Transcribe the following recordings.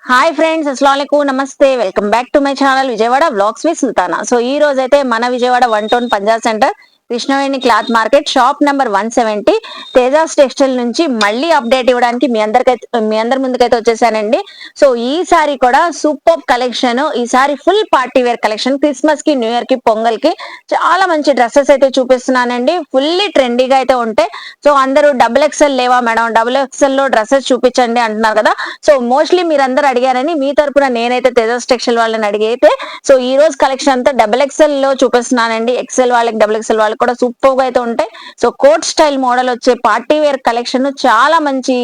Hi friends, అస్సలాముఅలైకుం, నమస్తే. Welcome back to my channel Vijayawada vlogs with Sultana. So ఈ రోజు అయితే మన Vijayawada 1 town Punjab centre Krishnaveni cloth market shop number 170 Tejas textile నుంచి మళ్ళీ అప్డేట్ ఇవ్వడానికి మీ అందరి ముందుకైతే వచ్చేసానండి. సో ఈసారి కూడా సూపర్ కలెక్షన్, ఈసారి full party wear collection, Christmas కి, న్యూ ఇయర్ కి, పొంగల్ కి చాలా మంచి డ్రెస్సెస్ అయితే చూపిస్తున్నానండి. ఫుల్లీ ట్రెండీగా అయితే ఉంటాయి. సో అందరూ డబుల్ ఎక్స్ఎల్ లేవా మేడం, డబుల్ ఎక్స్ఎల్ లో డ్రెస్సెస్ చూపించండి అంటున్నారు కదా. సో మోస్ట్లీ మీరందరూ అడిగారని మీ తరపున నేనైతే తేజస్ టెక్స్టైల్ వాళ్ళని అడిగితే, సో ఈ రోజు కలెక్షన్ అంతా డబుల్ ఎక్స్ఎల్ లో చూపిస్తున్నానండి. ఎక్స్ఎల్ వాళ్ళకి, డబుల్ ఎక్స్ఎల్ వాళ్ళకి కూడా సూపర్ గా అయితే ఉంటాయి. సో కోట్ స్టైల్ మోడల్ వచ్చే పార్టీ వేర్ కలెక్షన్ చాలా మంచి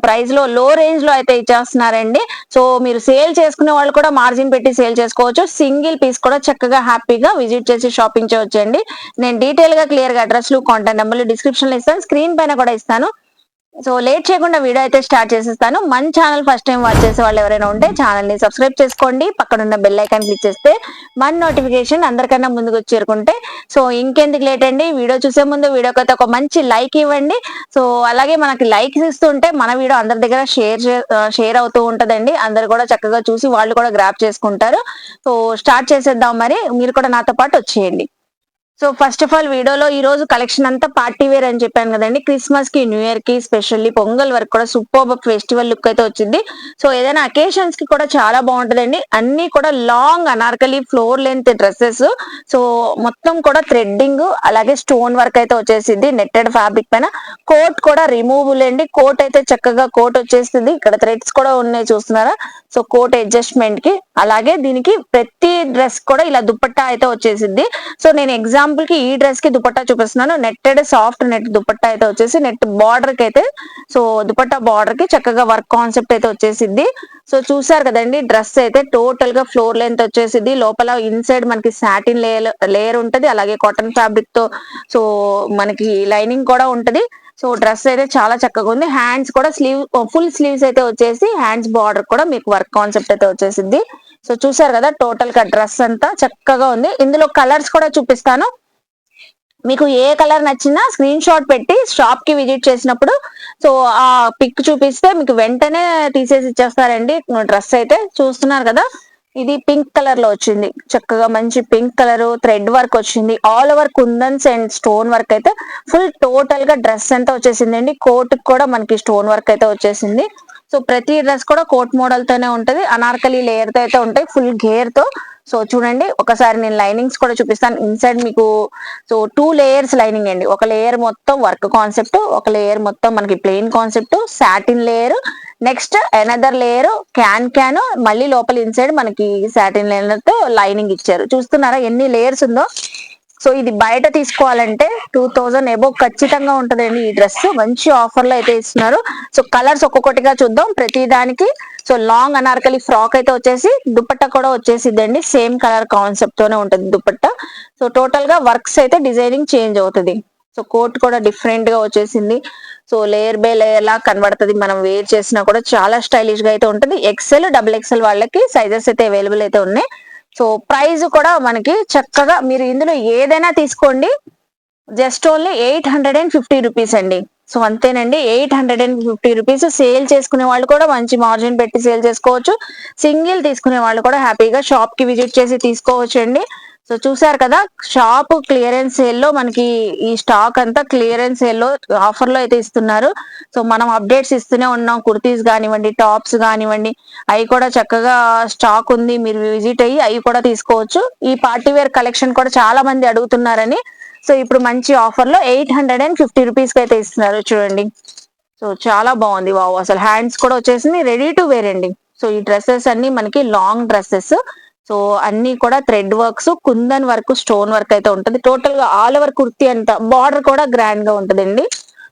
ప్రైస్ లో, లో రేంజ్ లో అయితే ఇచ్చేస్తున్నారండి. సో మీరు సేల్ చేసుకునే వాళ్ళు కూడా మార్జిన్ పెట్టి సేల్ చేసుకోవచ్చు. సింగిల్ పీస్ కూడా చక్కగా హ్యాపీగా విజిట్ చేసి షాపింగ్ చేయొచ్చండి. నేను డీటెయిల్ గా క్లియర్ గా అడ్రస్లు, కాంటాక్ట్ నెంబర్లు డిస్క్రిప్షన్ లో ఇస్తాను, స్క్రీన్ పైన కూడా ఇస్తాను. సో లేట్ చేయకుండా వీడియో అయితే స్టార్ట్ చేసేస్తాను. మన ఛానల్ ఫస్ట్ టైం వాచ్ చేసే వాళ్ళు ఎవరైనా ఉంటే ఛానల్ ని సబ్స్క్రైబ్ చేసుకోండి. పక్కన ఉన్న బెల్ ఐకాన్ క్లిక్ చేస్తే మన నోటిఫికేషన్ అందరికన్నా ముందుకు వచ్చి చేరుకుంటే. సో ఇంకెందుకు లేట్ అండి, వీడియో చూసే ముందు వీడియోకి అయితే ఒక మంచి లైక్ ఇవ్వండి. సో అలాగే మనకి లైక్స్ ఇస్తుంటే మన వీడియో అందరి దగ్గర షేర్ అవుతూ ఉంటదండి. అందరు కూడా చక్కగా చూసి వాళ్ళు కూడా గ్రాప్ చేసుకుంటారు. సో స్టార్ట్ చేసేద్దాం, మరి మీరు కూడా నాతో పాటు వచ్చేయండి. సో ఫస్ట్ ఆఫ్ ఆల్ వీడియోలో ఈ రోజు కలెక్షన్ అంతా పార్టీ వేర్ అని చెప్పాను కదండి. క్రిస్మస్ కి, న్యూ ఇయర్ కి, స్పెషల్లీ పొంగల్ వరకు కూడా సూపర్ ఫెస్టివల్ లుక్ అయితే వచ్చింది. సో ఏదైనా అకేషన్స్ కి కూడా చాలా బాగుంటదండి. అన్ని కూడా long Anarkali floor length dresses. So మొత్తం కూడా థ్రెడ్డింగ్, అలాగే స్టోన్ వర్క్ అయితే వచ్చేసింది నెట్టెడ్ ఫ్యాబ్రిక్ పైన. కోట్ కూడా రిమూవబుల్ అండి. కోట్ అయితే చక్కగా కోట్ వచ్చేస్తుంది. ఇక్కడ థ్రెడ్స్ కూడా ఉన్నాయి, చూస్తున్నారా. సో కోట్ అడ్జస్ట్మెంట్ కి, అలాగే దీనికి ప్రతి డ్రెస్ కూడా ఇలా దుపట్టా అయితే వచ్చేసింది. సో నేను ఎగ్జాంపుల్ కి ఈ డ్రెస్ కి దుపట్టా చూపిస్తున్నాను. నెట్టెడ్ సాఫ్ట్ నెట్ దుపట్టా అయితే వచ్చేసి నెట్ బార్డర్ కి అయితే, సో దుపట్టా బార్డర్ కి చక్కగా వర్క్ కాన్సెప్ట్ అయితే వచ్చేసింది. సో చూసారు కదండి, డ్రెస్ అయితే టోటల్ గా ఫ్లోర్ లెంత్ వచ్చేసింది. లోపల ఇన్సైడ్ మనకి సాటిన్ లేయర్ ఉంటది, అలాగే కాటన్ ఫ్యాబ్రిక్ తో సో మనకి లైనింగ్ కూడా ఉంటది. సో డ్రెస్ అయితే చాలా చక్కగా ఉంది. హ్యాండ్స్ కూడా ఫుల్ స్లీవ్స్ అయితే వచ్చేసి హ్యాండ్స్ బార్డర్ కూడా మీకు వర్క్ కాన్సెప్ట్ అయితే వచ్చేసింది. సో చూసారు కదా, టోటల్ గా డ్రెస్ అంతా చక్కగా ఉంది. ఇందులో కలర్స్ కూడా చూపిస్తాను. మీకు ఏ కలర్ నచ్చినా స్క్రీన్ షాట్ పెట్టి షాప్ కి విజిట్ చేసినప్పుడు సో ఆ పిక్ చూపిస్తే మీకు వెంటనే తీసేసి ఇచ్చేస్తారండి. డ్రెస్ అయితే చూస్తున్నారు కదా, ఇది పింక్ కలర్ లో వచ్చింది. చక్కగా మంచి పింక్ కలర్ థ్రెడ్ వర్క్ వచ్చింది. All over kundans and stone work అయితే ఫుల్ టోటల్ గా డ్రెస్ అంతా వచ్చేసిందండి. కోట్ కూడా మనకి స్టోన్ వర్క్ అయితే వచ్చేసింది. సో ప్రతి డ్రెస్ కూడా కోట్ మోడల్ తోనే ఉంటది. అనార్కలి లేయర్ తో అయితే ఉంటాయి, ఫుల్ గేర్ తో. సో చూడండి, ఒకసారి నేను లైనింగ్స్ కూడా చూపిస్తాను. ఇన్సైడ్ మీకు సో 2 లేయర్స్ లైనింగ్ అండి. ఒక లేయర్ మొత్తం వర్క్ కాన్సెప్ట్, ఒక లేయర్ మొత్తం మనకి plain concept, satin layer, next another layer can, మళ్ళీ లోపల ఇన్సైడ్ మనకి సాటిన్ లేయర్ తో లైనింగ్ ఇచ్చారు. చూస్తున్నారా ఎన్ని లేయర్స్ ఉందో. సో ఇది బయట తీసుకోవాలంటే 2000 ఎబో ఖచ్చితంగా ఉంటదండి. ఈ డ్రెస్ మంచి ఆఫర్ లో అయితే ఇస్తున్నారు. సో కలర్స్ ఒక్కొక్కటిగా చూద్దాం ప్రతి దానికి. సో లాంగ్ అనార్కలి ఫ్రాక్ అయితే వచ్చేసి దుపట్టా కూడా వచ్చేసిద్దండి. సేమ్ కలర్ కాన్సెప్ట్ తోనే ఉంటుంది దుపట్టా. సో టోటల్ గా వర్క్స్ అయితే డిజైనింగ్ చేంజ్ అవుతుంది. సో కోట్ కూడా డిఫరెంట్ గా వచ్చేసింది. సో లేయర్ బై లేయర్ లా కనబడుతుంది. మనం వేర్ చేసినా కూడా చాలా స్టైలిష్ గా అయితే ఉంటుంది. ఎక్సెల్, డబుల్ ఎక్సెల్ వాళ్ళకి సైజెస్ అయితే అవైలబుల్ అయితే ఉన్నాయి. సో ప్రైస్ కూడా మనకి చక్కగా మీరు ఇందులో ఏదైనా తీసుకోండి, జస్ట్ ఓన్లీ 850 రూపీస్ అండి. సో అంతేనండి, 850 రూపీస్. సేల్ చేసుకునే వాళ్ళు కూడా మంచి మార్జిన్ పెట్టి సేల్ చేసుకోవచ్చు. సింగిల్ తీసుకునే వాళ్ళు కూడా హ్యాపీగా షాప్ కి విజిట్ చేసి తీసుకోవచ్చు అండి. సో చూసారు కదా, షాప్ క్లియరెన్స్ సేల్ లో మనకి ఈ స్టాక్ అంతా క్లియరెన్స్ సేల్ లో ఆఫర్ లో అయితే ఇస్తున్నారు. సో మనం అప్డేట్స్ ఇస్తూనే ఉన్నాం. కుర్తీస్ కానివ్వండి, టాప్స్ కానివ్వండి, అవి కూడా చక్కగా స్టాక్ ఉంది. మీరు విజిట్ అయ్యి అవి కూడా తీసుకోవచ్చు. ఈ పార్టీ వేర్ కలెక్షన్ కూడా చాలా మంది అడుగుతున్నారని సో ఇప్పుడు మంచి ఆఫర్ లో 850 రూపీస్ కి అయితే ఇస్తున్నారు. చూడండి, సో చాలా బాగుంది. వావ్, అసలు హ్యాండ్స్ కూడా వచ్చేసింది, రెడీ టు వేర్ అండి. సో ఈ డ్రెస్సెస్ అన్ని మనకి లాంగ్ డ్రెస్సెస్. సో అన్ని కూడా thread works, kundan work, stone work అయితే ఉంటుంది. టోటల్ గా ఆల్ ఓవర్ కుర్తీ అంతా బార్డర్ కూడా గ్రాండ్ గా ఉంటుందండి.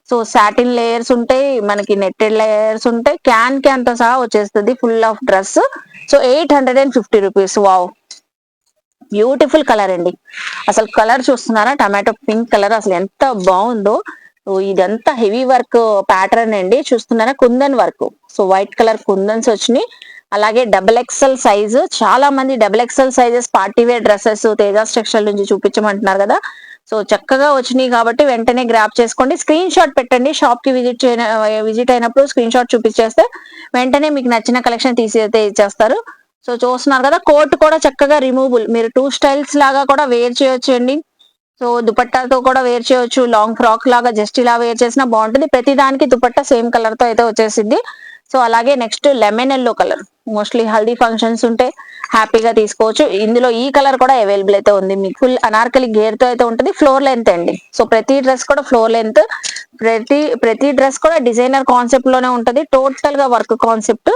సో సాటిన్ లేయర్స్ ఉంటాయి, మనకి నెట్టెడ్ లేయర్స్ ఉంటాయి, క్యాన్ తో సహా వచ్చేస్తుంది full of dress. So 850 rupees. Wow, beautiful colour అండి. అసలు కలర్ చూస్తున్నారా, టమాటో పింక్ కలర్, అసలు ఎంత బాగుందో. ఇదంతా హెవీ వర్క్ ప్యాటర్న్ అండి. చూస్తున్నారా, Kundan work. So white colour kundans వచ్చినాయి. అలాగే డబుల్ ఎక్స్ఎల్ సైజు, చాలా మంది double XL sizes party wear dresses Tejas textile నుంచి చూపించమంటున్నారు కదా. సో చక్కగా వచ్చినాయి కాబట్టి వెంటనే గ్రాప్ చేసుకోండి. స్క్రీన్ షాట్ పెట్టండి. షాప్ కి విజిట్ అయినప్పుడు స్క్రీన్ షాట్ చూపించేస్తే వెంటనే మీకు నచ్చిన కలెక్షన్ తీసి అయితే ఇచ్చేస్తారు. సో చూస్తున్నారు కదా, కోట్ కూడా చక్కగా రిమూవబుల్. మీరు 2 స్టైల్స్ లాగా కూడా వేర్ చేయొచ్చు అండి. సో దుపట్టాతో కూడా వేర్ చేయొచ్చు. లాంగ్ ఫ్రాక్ లాగా జస్ట్ ఇలా వేర్ చేసినా బాగుంటుంది. ప్రతి దానికి దుపట్టా సేమ్ కలర్ తో అయితే వచ్చేసింది. సో అలాగే next lemon yellow colour, mostly haldi functions ఉంటే హ్యాపీగా తీసుకోవచ్చు. ఇందులో ఈ కలర్ కూడా అవైలబుల్ అయితే ఉంది. మీకు ఫుల్ అనార్కలి గేర్ తో అయితే ఉంటుంది. ఫ్లోర్ లెంత్ అండి. సో ప్రతి డ్రెస్ కూడా ఫ్లోర్ లెంత్. ప్రతి డ్రెస్ కూడా డిజైనర్ కాన్సెప్ట్ లోనే ఉంటది. టోటల్ గా work concept.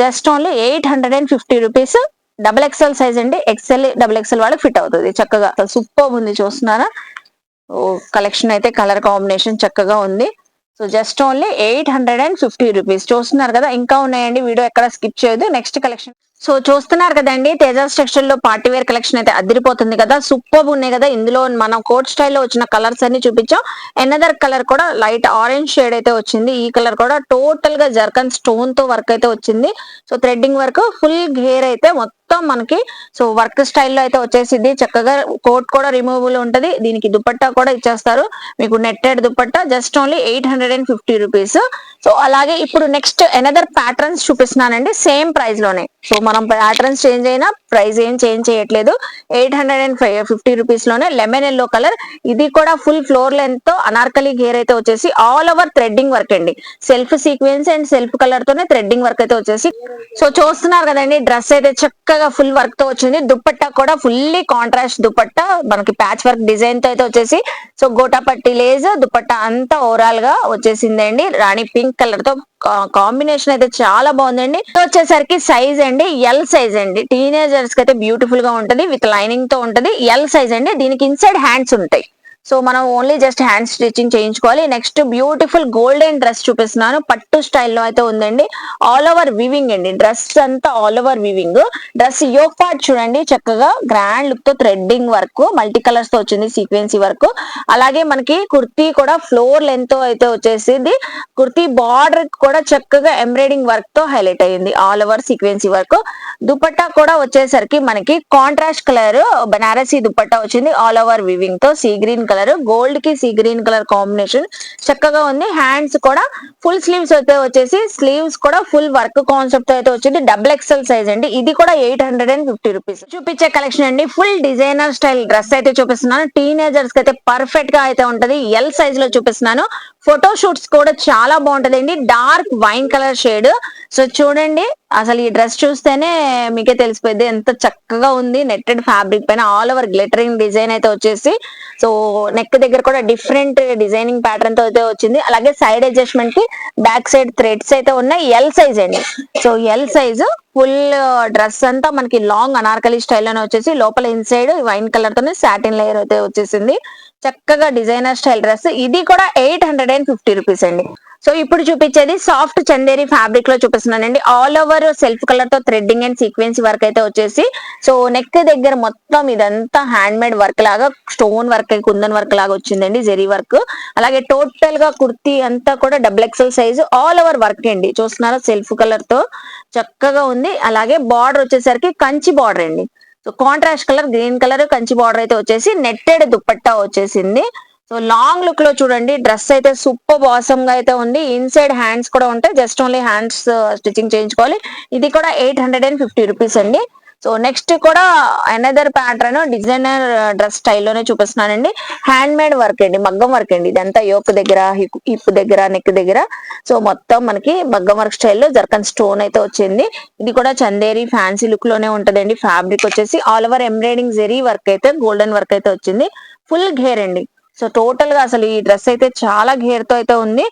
Just only 850 rupees. Double XL size అండి. ఎక్స్ఎల్ డబుల్ ఎక్స్ఎల్ వాళ్ళకి ఫిట్ అవుతుంది చక్కగా. సూపర్ ఉంది, చూస్తున్నారా? కలెక్షన్ అయితే కలర్ కాంబినేషన్ చక్కగా ఉంది. So just only 850 rupees. చూస్తున్నారు కదా, ఇంకా ఉన్నాయండి. వీడియో ఎక్కడ స్కిప్ చేయదు. Next collection. సో చూస్తున్నారు కదండి, తేజాస్ టెక్స్టైల్ లో పార్టీ వేర్ కలెక్షన్ అయితే అదిరిపోతుంది కదా. సూపర్ ఉన్నాయి కదా. ఇందులో మనం కోట్ స్టైల్లో వచ్చిన కలర్స్ అన్ని చూపించాం. ఎనదర్ కలర్ కూడా లైట్ ఆరెంజ్ షేడ్ అయితే వచ్చింది. ఈ కలర్ కూడా టోటల్ గా జర్కన్ స్టోన్ తో వర్క్ అయితే వచ్చింది. So threading work, full gear అయితే మొత్తం మనకి సో వర్క్ స్టైల్లో అయితే వచ్చేసింది. చక్కగా కోట్ కూడా రిమూవబుల్ ఉంటది. దీనికి దుపట్టా కూడా ఇచ్చేస్తారు మీకు. Netted dupatta just only 850 rupees. So అలాగే ఇప్పుడు నెక్స్ట్ ఎనదర్ ప్యాటర్న్స్ చూపిస్తున్నానండి, సేమ్ ప్రైస్ లోనే. సో మనం ప్యాటర్న్స్ చేంజ్ అయినా ప్రైస్ ఏం చేంజ్ చేయట్లేదు. 850 రూపీస్ లోనే లెమన్ ఎల్లో కలర్. ఇది కూడా ఫుల్ ఫ్లోర్ లెంత్ తో అనార్కలి గేర్ అయితే వచ్చేసి ఆల్ ఓవర్ థ్రెడ్డింగ్ వర్క్ అండి. Self sequence and self colour తోనే థ్రెడ్డింగ్ వర్క్ అయితే వచ్చేసి. సో చూస్తున్నారు కదండి, డ్రెస్ అయితే చక్కగా ఫుల్ వర్క్ తో వచ్చింది. దుపట్టా కూడా ఫుల్లీ కాంట్రాస్ట్ దుపట్టా, మనకి ప్యాచ్ వర్క్ డిజైన్ తో అయితే వచ్చేసి. సో గోటాపట్టి లేజ్ దుపట్టా అంతా ఓవరాల్ గా వచ్చేసిందండి. రాణి పింక్ కలర్ తో కాంబినేషన్ అయితే చాలా బాగుందండి. వచ్చేసరికి సైజ్ అండి ఎల్ సైజ్ అండి. టీనేజర్స్ కి అయితే బ్యూటిఫుల్ గా ఉంటది. విత్ లైనింగ్ తో ఉంటది. ఎల్ సైజ్ అండి. దీనికి ఇన్సైడ్ హ్యాండ్స్ ఉంటాయి. సో మనం ఓన్లీ జస్ట్ హ్యాండ్ స్టిచ్చింగ్ చేయించుకోవాలి. నెక్స్ట్ బ్యూటిఫుల్ గోల్డెన్ డ్రెస్ చూపిస్తున్నాను. పట్టు స్టైల్లో అయితే ఉందండి. ఆల్ ఓవర్ వివింగ్ అండి. డ్రెస్ అంతా all over weaving. Dress yoke part చూడండి, చక్కగా గ్రాండ్ లుక్ తో థ్రెడ్డింగ్ వర్క్, మల్టీ కలర్స్ తో వచ్చింది సీక్వెన్సీ వర్క్. అలాగే మనకి కుర్తీ కూడా ఫ్లోర్ లెంత్ తో అయితే వచ్చేసింది. కుర్తీ బార్డర్ కూడా చక్కగా ఎంబ్రాయిడింగ్ వర్క్ తో హైలైట్ అయ్యింది. All over sequence work. Dupatta కూడా వచ్చేసరికి మనకి కాంట్రాస్ట్ కలర్ బనారసీ దుపట్టా వచ్చింది. ఆల్ ఓవర్ వివింగ్ తో సీ గ్రీన్ కలర్, గోల్డ్ కి సీ గ్రీన్ కలర్ కాంబినేషన్ చక్కగా ఉంది. హ్యాండ్స్ కూడా ఫుల్ స్లీవ్స్ అయితే వచ్చేసి, స్లీవ్స్ కూడా ఫుల్ వర్క్ కాన్సెప్ట్ అయితే వచ్చింది. డబుల్ ఎక్స్ఎల్ సైజ్ అండి. ఇది కూడా 850 రూపీస్. చూపించే కలెక్షన్ అండి, ఫుల్ డిజైనర్ స్టైల్ డ్రెస్ అయితే చూపిస్తున్నాను. టీనేజర్స్ కి అయితే పర్ఫెక్ట్ గా అయితే ఉంటది. ఎల్ సైజ్ లో చూపిస్తున్నాను. ఫోటో షూట్స్ కూడా చాలా బాగుంటదండి. Dark wine colour shade. So చూడండి, అసలు ఈ డ్రెస్ చూస్తేనే మీకే తెలిసిపోయింది ఎంత చక్కగా ఉంది. నెట్టెడ్ ఫ్యాబ్రిక్ పైన ఆల్ ఓవర్ గ్లిటరింగ్ డిజైన్ అయితే వచ్చేసి, సో నెక్ దగ్గర కూడా డిఫరెంట్ డిజైనింగ్ ప్యాటర్న్ తో అయితే వచ్చింది. అలాగే సైడ్ అడ్జస్ట్మెంట్ కి బ్యాక్ సైడ్ థ్రెడ్స్ అయితే ఉన్నాయి. ఎల్ సైజ్ అండి. So L size full dress అంతా మనకి లాంగ్ అనార్కలి స్టైల్లోనే వచ్చేసి, లోపల ఇన్సైడ్ వైన్ కలర్ తోనే సాటిన్ లేయర్ అయితే వచ్చేసింది. చక్కగా డిజైనర్ స్టైల్ డ్రెస్. ఇది కూడా 850 రూపీస్ అండి. సో ఇప్పుడు చూపించేది సాఫ్ట్ చందేరి ఫ్యాబ్రిక్ లో చూపిస్తున్నానండి. ఆల్ ఓవర్ సెల్ఫ్ కలర్ తో థ్రెడ్డింగ్ అండ్ సీక్వెన్సీ వర్క్ అయితే వచ్చేసి, సో నెక్ దగ్గర మొత్తం ఇదంతా హ్యాండ్ మేడ్ వర్క్ లాగా, స్టోన్ వర్క్, కుందన్ వర్క్ లాగా వచ్చిందండి, జెరీ వర్క్. అలాగే టోటల్ గా కుర్తీ అంతా కూడా double XL size all over work అండి. చూస్తున్నారా, సెల్ఫ్ కలర్ తో చక్కగా ఉంది. అలాగే బార్డర్ వచ్చేసరికి కంచి బార్డర్ అండి. So contrast colour green colour Kanchi border అయితే వచ్చేసి, నెట్టెడ్ దుపట్టా వచ్చేసింది. సో లాంగ్ లుక్ లో చూడండి, డ్రెస్ అయితే సూపర్ బాసమ్ గా అయితే ఉంది. ఇన్సైడ్ హ్యాండ్స్ కూడా ఉంటాయి. జస్ట్ ఓన్లీ హ్యాండ్స్ స్టిచ్చింగ్ చేయించుకోవాలి. ఇది కూడా 850 రూపీస్ అండి. సో నెక్స్ట్ కూడా అనదర్ ప్యాటర్న్ డిజైనర్ డ్రెస్ స్టైల్లోనే చూపిస్తున్నానండి. హ్యాండ్ మేడ్ వర్క్ అండి, మగ్గం వర్క్ అండి. ఇదంతా యోక్ దగ్గర, హిప్ దగ్గర, నెక్ దగ్గర. సో మొత్తం మనకి మగ్గం వర్క్ స్టైల్లో జర్కన్ స్టోన్ అయితే వచ్చింది. ఇది కూడా చందేరి ఫ్యాన్సీ లుక్ లోనే ఉంటదండి. ఫ్యాబ్రిక్ వచ్చేసి all over embroidering zari work అయితే, గోల్డెన్ వర్క్ అయితే వచ్చింది. ఫుల్ ఘేర్ అండి. సో టోటల్ గా అసలు ఈ డ్రెస్ అయితే చాలా ఘేర్ తో అయితే ఉంది.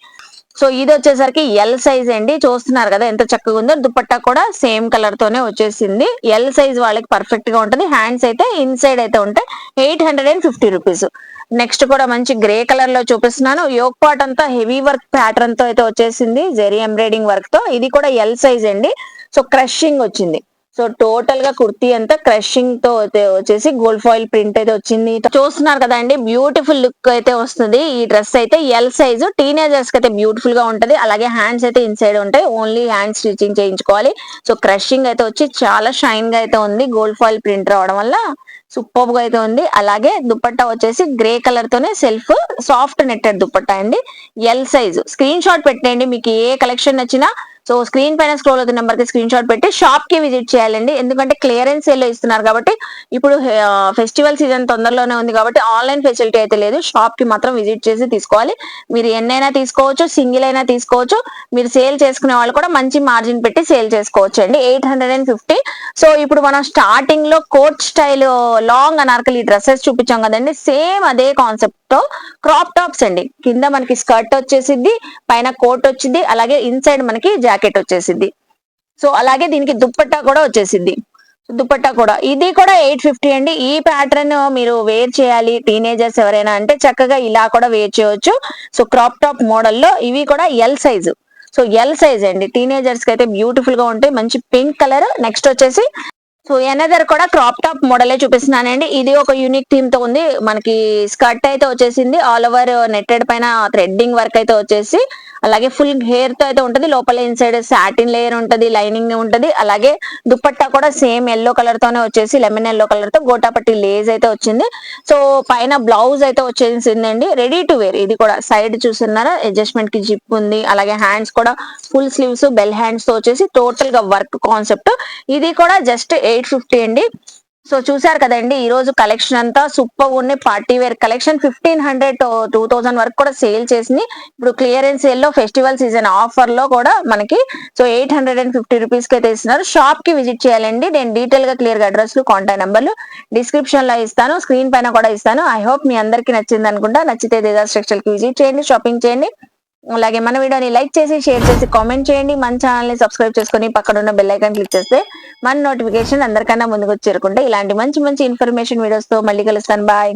సో ఇది వచ్చేసరికి ఎల్ సైజ్ అండి. చూస్తున్నారు కదా ఎంత చక్కగా ఉందో. దుపట్టా కూడా సేమ్ కలర్ తోనే వచ్చేసింది. ఎల్ సైజ్ వాళ్ళకి పర్ఫెక్ట్ గా ఉంటది. హ్యాండ్స్ అయితే ఇన్సైడ్ అయితే ఉంటాయి. 850 రూపీస్. నెక్స్ట్ కూడా మంచి గ్రే కలర్ లో చూపిస్తున్నాను. యోక్ పార్ట్ అంతా హెవీ వర్క్ ప్యాటర్న్ తో అయితే వచ్చేసింది, జెరీ ఎంబ్రాయిడింగ్ వర్క్ తో. ఇది కూడా ఎల్ సైజ్ అండి. సో క్రషింగ్ వచ్చింది. సో టోటల్ గా కుర్తీ అంతా క్రషింగ్ తో వచ్చేసి గోల్డ్ ఫాయిల్ ప్రింట్ అయితే వచ్చింది. చూస్తున్నారు కదా అండి, బ్యూటిఫుల్ లుక్ అయితే వస్తుంది. ఈ డ్రెస్ అయితే ఎల్ సైజ్. టీనేజర్స్ కి అయితే బ్యూటిఫుల్ గా ఉంటది. అలాగే హ్యాండ్స్ అయితే ఇన్సైడ్ ఉంటాయి. ఓన్లీ హ్యాండ్ స్టిచ్చింగ్ చేయించుకోవాలి. సో క్రషింగ్ అయితే వచ్చి చాలా షైన్ గా అయితే ఉంది. గోల్డ్ ఫాయిల్ ప్రింట్ రావడం వల్ల సూపర్ గా అయితే ఉంది. అలాగే దుపట్టా వచ్చేసి గ్రే కలర్ తోనే సెల్ఫ్ సాఫ్ట్ నెట్టెడ్ దుపట్టా అండి. L size. స్క్రీన్ షాట్ పెట్టండి మీకు ఏ కలెక్షన్ నచ్చినా. సో స్క్రీన్ పైన స్క్రోల్ అవుతున్న నెంబర్ కి స్క్రీన్ షాట్ పెట్టి షాప్ కి విజిట్ చేయాలండి. ఎందుకంటే క్లియరెన్స్ సేల్ లో ఇస్తున్నారు కాబట్టి ఇప్పుడు ఫెస్టివల్ సీజన్ తొందరలోనే ఉంది కాబట్టి ఆన్లైన్ ఫెసిలిటీ అయితే లేదు. షాప్ కి మాత్రం విజిట్ చేసి తీసుకోవాలి. మీరు ఎన్నైనా తీసుకోవచ్చు, సింగిల్ అయినా తీసుకోవచ్చు. మీరు సేల్ చేసుకునే వాళ్ళు కూడా మంచి మార్జిన్ పెట్టి సేల్ చేసుకోవచ్చు అండి. 850. సో ఇప్పుడు మనం స్టార్టింగ్ లో coat style long anarkali dresses చూపించాం కదండి, సేమ్ అదే కాన్సెప్ట్ తో క్రాప్ టాప్స్ అండి. కింద మనకి స్కర్ట్ వచ్చేసిద్ది, పైన కోట్ వచ్చింది, అలాగే ఇన్సైడ్ మనకి జాకెట్ వచ్చేసిద్ది. సో అలాగే దీనికి దుప్పట్టా కూడా వచ్చేసిద్ది. దుపట్టా కూడా ఇది కూడా 850 అండి. ఈ ప్యాటర్న్ మీరు వేర్ చేయాలి టీనేజర్స్ ఎవరైనా అంటే చక్కగా ఇలా కూడా వేర్ చేయొచ్చు. సో క్రాప్ టాప్ మోడల్లో ఇవి కూడా L size. So L size అండి. టీనేజర్స్ కి అయితే బ్యూటిఫుల్ గా ఉంటాయి. మంచి పింక్ కలర్. నెక్స్ట్ వచ్చేసి సో ఎనదర్ కూడా క్రాప్ టాప్ మోడలే చూపిస్తున్నానండి. ఇది ఒక యూనిక్ థీమ్ తో ఉంది. మనకి స్కర్ట్ అయితే వచ్చేసింది, ఆల్ ఓవర్ నెట్టెడ్ పైన థ్రెడ్డింగ్ వర్క్ అయితే వచ్చేసి, అలాగే ఫుల్ హెయిర్ తో అయితే ఉంటది. లోపల ఇన్సైడ్ సాటిన్ లేయర్ ఉంటది, లైనింగ్ ఉంటది. అలాగే దుపట్టా కూడా సేమ్ ఎల్లో కలర్ తోనే వచ్చేసి లెమన్ ఎల్లో కలర్ తో గోటాపట్టి లేస్ అయితే వచ్చింది. సో పైన బ్లౌజ్ అయితే వచ్చేసిందండి. Ready to wear. ఇది కూడా సైడ్ చూస్తున్నారా, అడ్జస్ట్మెంట్ కి జిప్ ఉంది. అలాగే హ్యాండ్స్ కూడా ఫుల్ స్లీవ్స్ బెల్ హ్యాండ్స్ తో వచ్చేసి టోటల్ గా వర్క్ కాన్సెప్ట్. ఇది కూడా జస్ట్ 850 అండి. సో చూసారు కదండి ఈ రోజు కలెక్షన్ అంతా సూపర్ ఉన్నాయి. పార్టీ వేర్ కలెక్షన్ 1500 to 2000 వరకు కూడా సేల్ చేసింది. ఇప్పుడు క్లియరెన్స్ సేల్ లో ఫెస్టివల్ సీజన్ ఆఫర్ లో కూడా మనకి సో 850 రూపీస్ కి అయితే ఇస్తున్నారు. షాప్ కి విజిట్ చేయాలండి. నేను డీటెయిల్ గా క్లియర్ గా అడ్రస్ కాంటాక్ట్ నెంబర్లు డిస్క్రిప్షన్ లో ఇస్తాను, స్క్రీన్ పైన కూడా ఇస్తాను. ఐ హోప్ మీ అందరికి నచ్చింది అనుకుంటా. నచ్చితే తేజాస్ టెక్స్టైల్ కి విజిట్ చేయండి, షాపింగ్ చేయండి. అలాగే మన వీడియోని లైక్ చేసి షేర్ చేసి కామెంట్ చేయండి. మన ఛానల్ ని సబ్స్క్రైబ్ చేసుకుని పక్కన ఉన్న బెల్ ఐకాన్ క్లిక్ చేస్తే మన నోటిఫికేషన్ అందరికన్నా ముందుకు చేరుకుంటే ఇలాంటి మంచి మంచి ఇన్ఫర్మేషన్ వీడియోస్ తో మళ్ళీ కలుస్తాను. బాయ్.